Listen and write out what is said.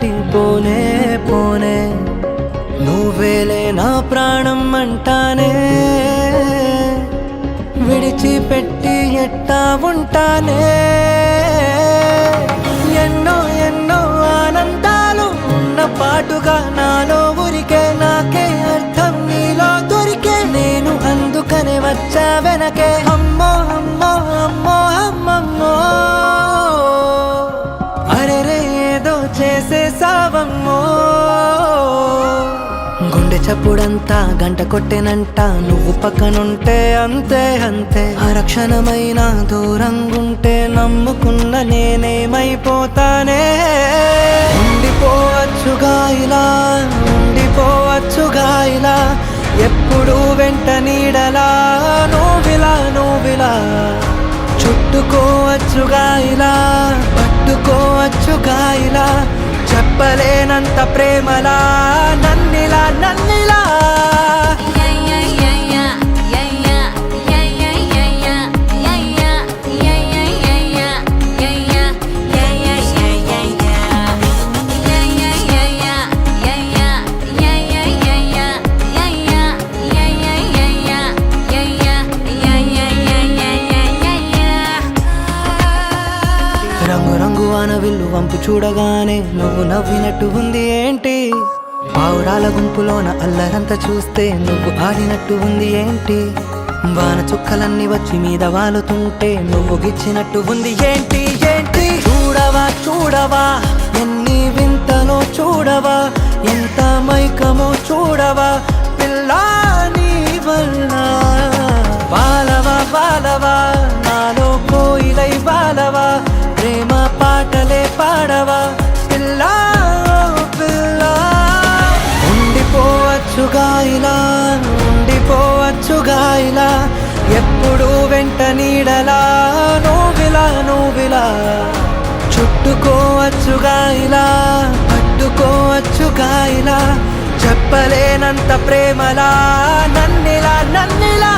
దాటి పోనే పోనే నువ్వేలే నా ప్రాణం అంటానే విడిచిపెట్టి ఎట్టా ఉంటానే ఎన్నో ఎన్నో ఆనందాలు ఉన్న పాటుగా నాలో ఊరికే నాకే అర్థం నీలో దొరికే నేను అందుకనే వచ్చా వెనకే అమ్మో అమ్మో అమ్మో అమ్మమ్మో అరెరే ఏదో చేసేసావమ్మో గుండె చప్పుడంతా గంట కొట్టెనంట నువ్వు పక్కనుంటే అంతే అంతే అరక్షణమైన దూరంగుంటే నమ్ముకున్న నేనేమైపోతానే ఉండిపోవచ్చుగా ఇలా ఉండిపోవచ్చుగా ఇలా ఎప్పుడు వెంట నీడలా నువ్విలా చుట్టుకోవచ్చుగా ఇలా పట్టుకోవచ్చుగా ఇలా చెప్పలేనంత ప్రేమలా నన్నిలా నన్నిలా రంగు రంగు వానవిల్లు వంపు చూడగానే నువ్వు నవ్వినట్టు ఉంది ఏంటి పావురాల గుంపులోన అల్లరంతా చూస్తే నువ్వు ఆడినట్టు ఉంది ఏంటి వాన చుక్కలన్నీ వచ్చి మీద వాలుతుంటే నువ్వు గిచ్చినట్టు ఉంది ఏంటి ఏంటి చూడవా చూడవా ఎన్ని వింతలో చూడవా ఎంత మైకమో చూడవా పిల్లా నీ వల్ల బాలవా బాలవా నాలో కోయిలై బాలవా ప్రేమ పాటలే పాడవా పిల్లా పిల్లా ఉండిపోవచ్చుగా ఇలా ఉండిపోవచ్చుగా ఇలా ఎప్పుడు వెంట నీడలా నువ్విలా చుట్టుకోవచ్చుగా ఇలా పట్టుకోవచ్చుగా ఇలా చెప్పలేనంత ప్రేమలా నన్నిలా నన్నిలా